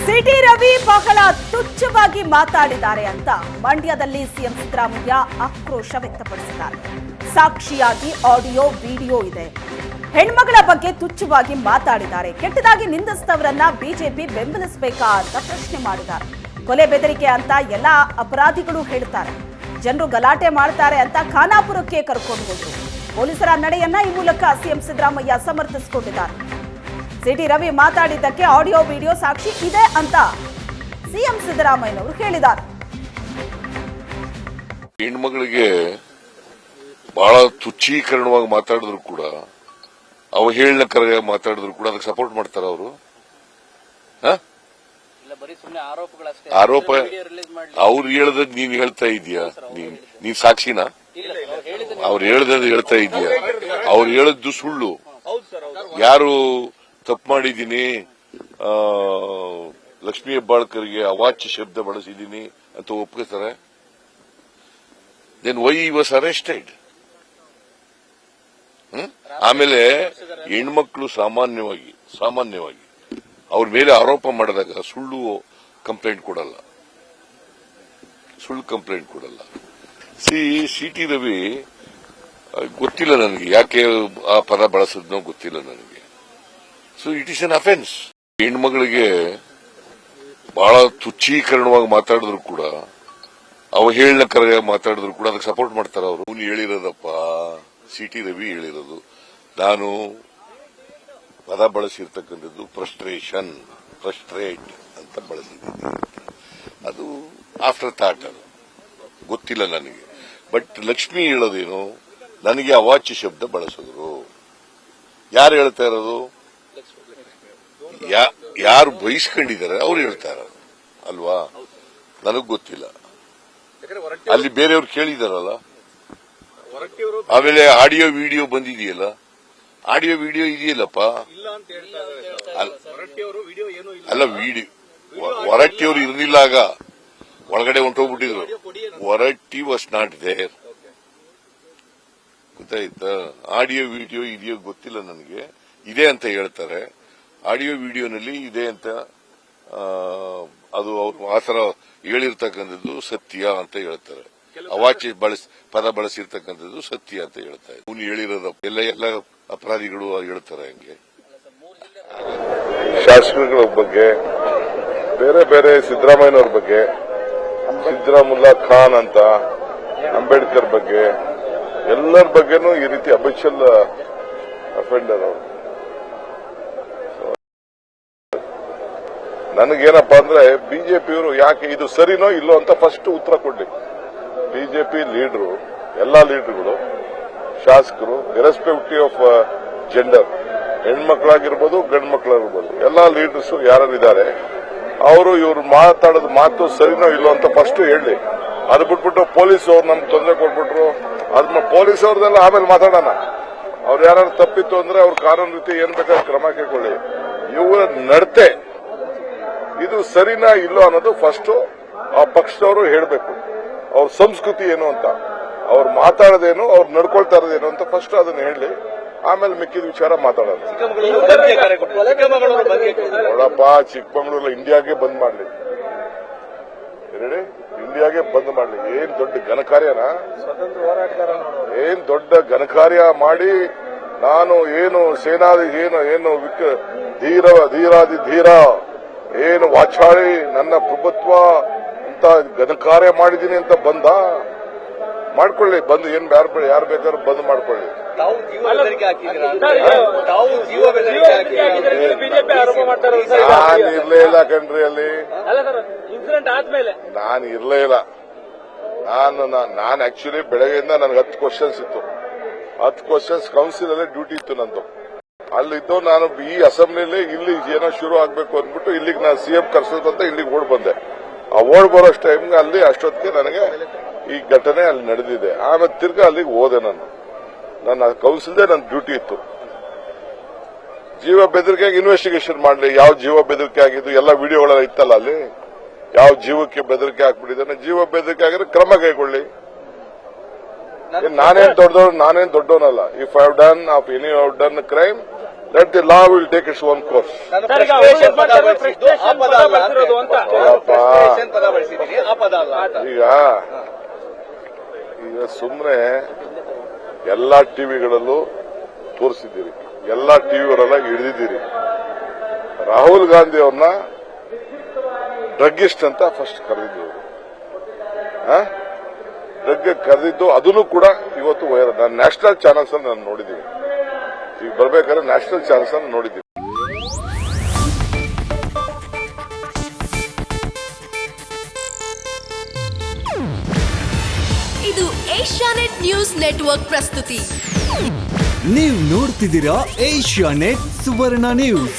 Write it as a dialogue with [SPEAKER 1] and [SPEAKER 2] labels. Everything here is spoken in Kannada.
[SPEAKER 1] ಸಿಟಿ ರವಿ ಬಹಳ ತುಚ್ಛವಾಗಿ ಮಾತಾಡಿದ್ದಾರೆ ಅಂತ ಮಂಡ್ಯದಲ್ಲಿ ಸಿಎಂ ಸಿದ್ದರಾಮಯ್ಯ ಆಕ್ರೋಶ ವ್ಯಕ್ತಪಡಿಸಿದ್ದಾರೆ. ಸಾಕ್ಷಿಯಾಗಿ ಆಡಿಯೋ ವಿಡಿಯೋ ಇದೆ. ಹೆಣ್ಮಗಳ ಬಗ್ಗೆ ತುಚ್ಛವಾಗಿ ಮಾತಾಡಿದ್ದಾರೆ. ಕೆಟ್ಟದಾಗಿ ನಿಂದಿಸಿದವರನ್ನ ಬಿಜೆಪಿ ಬೆಂಬಲಿಸಬೇಕಾ ಅಂತ ಪ್ರಶ್ನೆ ಮಾಡಿದ್ದಾರೆ. ಕೊಲೆ ಬೆದರಿಕೆ ಅಂತ ಎಲ್ಲ ಅಪರಾಧಿಗಳು ಹೇಳ್ತಾರೆ. ಜನರು ಗಲಾಟೆ ಮಾಡ್ತಾರೆ ಅಂತ ಖಾನಾಪುರಕ್ಕೆ ಕರ್ಕೊಂಡು ಹೋದ್ರು. ಪೊಲೀಸರ ನಡೆಯನ್ನ ಈ ಮೂಲಕ ಸಿಎಂ ಸಿದ್ದರಾಮಯ್ಯ ಸಮರ್ಥಿಸಿಕೊಂಡಿದ್ದಾರೆ. ಸಿಟಿ ರವಿ ಮಾತಾಡಿದ್ದಕ್ಕೆ ಆಡಿಯೋ ವಿಡಿಯೋ ಸಾಕ್ಷಿ ಇದೆ ಅಂತ ಸಿಎಂ ಸಿದ್ದರಾಮಯ್ಯನವರು ಹೇಳಿದ್ದಾರೆ.
[SPEAKER 2] ಹೆಣ್ಮಗಳಿಗೆ ಬಹಳ ತುಚ್ಛೀಕರಣವಾಗಿ ಮಾತಾಡಿದ್ರು ಕೂಡ, ಅವಹೇಳನಕರ ಮಾತಾಡಿದ್ರು ಕೂಡ ಅದಕ್ಕೆ ಸಪೋರ್ಟ್ ಮಾಡ್ತಾರ ಅವರು. ಆರೋಪ ಅವ್ರು ಹೇಳ್ದದ್ ನೀನ್ ಹೇಳ್ತಾ ಇದೀಯಾ? ನೀನ್ ಸಾಕ್ಷಿನ? ಅವ್ರು ಹೇಳ್ದದ್ ಹೇಳ್ತಾ ಇದೀಯಾ? ಅವ್ರು ಹೇಳದ್ದು ಸುಳ್ಳು. ಯಾರು ತಪ್ಪು ಮಾಡಿದ್ದೀನಿ, ಲಕ್ಷ್ಮೀ ಹೆಬ್ಬಾಳ್ಕರ್ಗೆ ಅವಾಚ್ಯ ಶಬ್ದ ಬಳಸಿದ್ದೀನಿ ಅಂತ ಒಪ್ಕೋತಾರೆ. Then why he was arrested? ಆಮೇಲೆ ಹೆಣ್ಮಕ್ಳು ಸಾಮಾನ್ಯವಾಗಿ ಅವ್ರ ಮೇಲೆ ಆರೋಪ ಮಾಡಿದಾಗ ಸುಳ್ಳು ಕಂಪ್ಲೇಂಟ್ ಕೊಡಲ್ಲ. ಸಿಟಿ ರವಿ ಗೊತ್ತಿಲ್ಲ ನನಗೆ, ಯಾಕೆ ಆ ಪದ ಬಳಸಿದ್ನೋ ಗೊತ್ತಿಲ್ಲ ನನಗೆ. So it is an offence. ಹೆಣ್ಮಗಳಿಗೆ ಬಹಳ ತುಚ್ಛೀಕರಣವಾಗಿ ಮಾತಾಡಿದ್ರು ಕೂಡ, ಅವಹೇಳನಕರ ಮಾತಾಡಿದ್ರು ಕೂಡ ಅದಕ್ಕೆ ಸಪೋರ್ಟ್ ಮಾಡ್ತಾರ ಅವರು. ಅವ್ನು ಹೇಳಿರೋದಪ್ಪ, ಸಿಟಿ ರವಿ ಹೇಳಿರೋದು. ನಾನು ಪದ ಬಳಸಿರ್ತಕ್ಕಂಥದ್ದು ಫ್ರಸ್ಟ್ರೇಟ್ ಅಂತ ಬಳಸಿದ್ದೀನಿ. ಅದು ಆಫ್ಟರ್ ಥಾಟ್, ಅದು ಗೊತ್ತಿಲ್ಲ ನನಗೆ. ಬಟ್ ಲಕ್ಷ್ಮಿ ಹೇಳೋದೇನು, ನನಗೆ ಅವಾಚ್ಯ ಶಬ್ದ ಬಳಸಿದ್ರು. ಯಾರು ಹೇಳ್ತಾ ಇರೋದು? ಯಾರು ಬಯಸ್ಕೊಂಡಿದ್ದಾರೆ ಅವ್ರು ಹೇಳ್ತಾ ಇರೋದು ಅಲ್ವಾ? ನನಗ್ ಗೊತ್ತಿಲ್ಲ. ಅಲ್ಲಿ ಬೇರೆಯವ್ರು ಕೇಳಿದಾರಲ್ಲ. ಆಮೇಲೆ ಆಡಿಯೋ ವಿಡಿಯೋ ಬಂದಿದೆಯಲ್ಲ, ಆಡಿಯೋ ವಿಡಿಯೋ ಇದೆಯಲ್ಲಪ್ಪ. ಅಲ್ಲ, ವಿಡಿಯೋ ಹೊರಟ್ಟಿಯವರು ಇರಲಿಲ್ಲ, ಆಗ ಒಳಗಡೆ ಹೊಂಟೋಗ್ಬಿಟ್ಟಿದ್ರು. Horatti was not there. ಗೊತ್ತಾಯ್ತಾ? ಆಡಿಯೋ ವಿಡಿಯೋ ಇದೆಯೋ ಗೊತ್ತಿಲ್ಲ ನನಗೆ. ಇದೆ ಅಂತ ಹೇಳ್ತಾರೆ. ಆಡಿಯೋ ವಿಡಿಯೋನಲ್ಲಿ ಇದೆ ಅಂತ, ಅದು ಅವ್ರು ಆತರ ಹೇಳಿರ್ತಕ್ಕಂಥದ್ದು ಸತ್ಯ ಅಂತ ಹೇಳ್ತಾರೆ. ಅವಾಚ್ಯ ಪದ ಬಳಸಿರ್ತಕ್ಕಂಥದ್ದು ಸತ್ಯ ಅಂತ ಹೇಳ್ತಾರೆ. ಅವ್ನು ಹೇಳಿರೋದು ಎಲ್ಲ ಅಪರಾಧಿಗಳು ಹೇಳ್ತಾರೆ. ಹಂಗೆ ಶಾಸಕರ ಬಗ್ಗೆ, ಬೇರೆ ಸಿದ್ದರಾಮಯ್ಯನವ್ರ ಬಗ್ಗೆ, ಸಿದ್ದರಾಮುಲ್ಲಾ ಖಾನ್ ಅಂತ, ಅಂಬೇಡ್ಕರ್ ಬಗ್ಗೆ, ಎಲ್ಲರ ಬಗ್ಗೆನೂ ಈ ರೀತಿ ಅಫಿಷಿಯಲ್ ಅಫೆಂಡರ್ ಅವರು. ನನಗೇನಪ್ಪಾ ಅಂದ್ರೆ, ಬಿಜೆಪಿಯವರು ಯಾಕೆ ಇದು ಸರಿನೋ ಇಲ್ಲೋ ಅಂತ ಫಸ್ಟ್ ಉತ್ತರ ಕೊಡ್ಲಿ. ಬಿಜೆಪಿ ಲೀಡರು, ಎಲ್ಲಾ ಲೀಡರ್ಗಳು, ಶಾಸಕರು, ಇರೆಸ್ಪೆಕ್ಟಿವ್ ಆಫ್ ಜೆಂಡರ್, ಹೆಣ್ಮಕ್ಳಾಗಿರ್ಬೋದು ಗಂಡು ಮಕ್ಕಳಾಗಿರ್ಬೋದು, ಎಲ್ಲಾ ಲೀಡರ್ಸ್ ಯಾರಿದ್ದಾರೆ ಅವರು ಇವ್ರು ಮಾತಾಡೋದು ಮಾತು ಸರಿನೋ ಇಲ್ಲೋ ಅಂತ ಫಸ್ಟ್ ಹೇಳಿ. ಅದು ಬಿಟ್ಬಿಟ್ಟು ಪೊಲೀಸ್ ಅವ್ರು ನಮ್ಗೆ ತೊಂದರೆ ಕೊಟ್ಬಿಟ್ರು, ಅದನ್ನ ಪೊಲೀಸ್ ಅವ್ರದೆಲ್ಲ ಆಮೇಲೆ ಮಾತಾಡೋಣ. ಅವ್ರು ಯಾರು ತಪ್ಪಿತ್ತು ಅಂದ್ರೆ ಅವ್ರ ಕಾನೂನು ರೀತಿ ಏನ್ ಬೇಕಾದ್ರೆ ಕ್ರಮ ಕೈಗೊಳ್ಳಿ. ಇವರ ನಡತೆ ಇದು ಸರಿನಾ ಇಲ್ಲೋ ಅನ್ನೋದು ಫಸ್ಟ್ ಆ ಪಕ್ಷದವರು ಹೇಳಬೇಕು. ಅವ್ರ ಸಂಸ್ಕೃತಿ ಏನು ಅಂತ, ಅವ್ರು ಮಾತಾಡೋದೇನು, ಅವ್ರು ನಡ್ಕೊಳ್ತಾ ಇರೋದೇನು ಅಂತ ಫಸ್ಟ್ ಅದನ್ನ ಹೇಳಿ, ಆಮೇಲೆ ಮಿಕ್ಕಿದ ವಿಚಾರ ಮಾತಾಡೋಣ. ನೋಡಪ್ಪ, ಚಿಕ್ಕಮಗಳೂರು ಇಂಡಿಯಾಗೆ ಬಂದ್ ಮಾಡ್ಲಿ, ಇಂಡಿಯಾಗೆ ಬಂದ್ ಮಾಡ್ಲಿ. ಏನ್ ದೊಡ್ಡ ಘನಕಾರ್ಯನಾ? ಏನ್ ದೊಡ್ಡ ಘನಕಾರ್ಯ ಮಾಡಿ ನಾನು ಏನು ಸೇನಾದಿ ಏನು ಧೀರಾದಿ ಧೀರ ಏನು ವಾಚಾಳಿ ನನ್ನ ಪ್ರಭುತ್ವ ಅಂತ ಘನಕಾರ್ಯ ಮಾಡಿದೀನಿ ಅಂತ ಮಾಡ್ಕೊಳ್ಳಿ. ಬಂದು ಏನ್ ಯಾರು ಬೇಕಾದ್ರೂ ಬಂದ್ ಮಾಡ್ಕೊಳ್ಳಿ. ನಾನು ಇರ್ಲೇ ಇಲ್ಲ ಕಣ್ರಿ ಅಲ್ಲಿ, ನಾನು ಇರ್ಲೇ ಇಲ್ಲ. ನಾನು ಆಕ್ಚುಲಿ ಬೆಳಗ್ಗೆಯಿಂದ ನನಗೆ 10 ಕ್ವಶನ್ಸ್ ಇತ್ತು. 10 ಕ್ವಶನ್ಸ್ ಕೌನ್ಸಿಲ್ ಅಲ್ಲೇ ಡ್ಯೂಟಿ ಇತ್ತು ನಂದು. ಅಲ್ಲಿದ್ದು ನಾನು ಈ ಅಸೆಂಬ್ಲಿಲಿ ಇಲ್ಲಿ ಏನೋ ಶುರು ಆಗ್ಬೇಕು ಅಂದ್ಬಿಟ್ಟು ಇಲ್ಲಿಗೆ ನಾನು ಸಿಎಂ ಕರ್ಸೋದಂತ ಇಲ್ಲಿಗೆ ಓಡ್ ಬಂದೆ. ಆ ಓಡ್ ಬರೋ ಟೈಮ್ಗೆ ಅಲ್ಲಿ ಅಷ್ಟೊತ್ತಿಗೆ ನನಗೆ ಈ ಘಟನೆ ಅಲ್ಲಿ ನಡೆದಿದೆ. ಆಮೇಲೆ ತಿರ್ಗಾ ಅಲ್ಲಿಗೆ ಹೋದೆ. ನನ್ನ ಕೌನ್ಸಿಲ್ದೇ ನನ್ನ ಡ್ಯೂಟಿ ಇತ್ತು. ಜೀವ ಬೆದರಿಕೆಗೆ ಇನ್ವೆಸ್ಟಿಗೇಷನ್ ಮಾಡಲಿ, ಯಾವ ಜೀವ ಬೆದರಿಕೆ ಆಗಿದ್ದು ಎಲ್ಲ ವಿಡಿಯೋಗಳೆಲ್ಲ ಇತ್ತಲ್ಲ ಅಲ್ಲಿ, ಯಾವ ಜೀವಕ್ಕೆ ಬೆದರಿಕೆ ಹಾಕ್ಬಿಟ್ಟಿದ್ದಾನೆ, ಜೀವ ಬೆದರಿಕೆ ಆಗಿದ್ರೆ ಕ್ರಮ ಕೈಗೊಳ್ಳಿ. ನಾನೇನ್ ದೊಡ್ಡವನಲ್ಲ. If I have done crime, that the law will take its own course. ಈಗ ಸುಮ್ಮನೆ ಎಲ್ಲಾ ಟಿವಿಗಳಲ್ಲೂ ತೋರಿಸಿದ್ದೀರಿ, ಎಲ್ಲಾ ಟಿವಿಯವರೆಲ್ಲ ಹಿಡಿದಿದ್ದೀರಿ. ರಾಹುಲ್ ಗಾಂಧಿ ಅವ್ರನ್ನ ಡ್ರಗ್ಗಿಸ್ಟ್ ಅಂತ ಫಸ್ಟ್ ಕರೆದಿದ್ರು, ಡ್ರಗ್ ಕರೆದಿದ್ದು ಅದನ್ನು ಕೂಡ ಇವತ್ತು ನಾನು ನ್ಯಾಷನಲ್ ಚಾನಲ್ಸ್ ಅಲ್ಲಿ ನಾನು ನೋಡಿದ್ದೀನಿ. ಈಗ ಬರ್ಬೇಕಾದ್ರೆ ನ್ಯಾಷನಲ್ ಚಾನಲ್ಸ್ ಅನ್ನು ನೋಡಿದ್ದೀನಿ.
[SPEAKER 3] ಇದು ಏಷ್ಯಾನೆಟ್ ನ್ಯೂಸ್ ನೆಟ್ವರ್ಕ್ ಪ್ರಸ್ತುತಿ.
[SPEAKER 4] ನೀವು ನೋಡ್ತಿದ್ದೀರಾ ಏಷ್ಯಾನೆಟ್ ಸುವರ್ಣ ನ್ಯೂಸ್.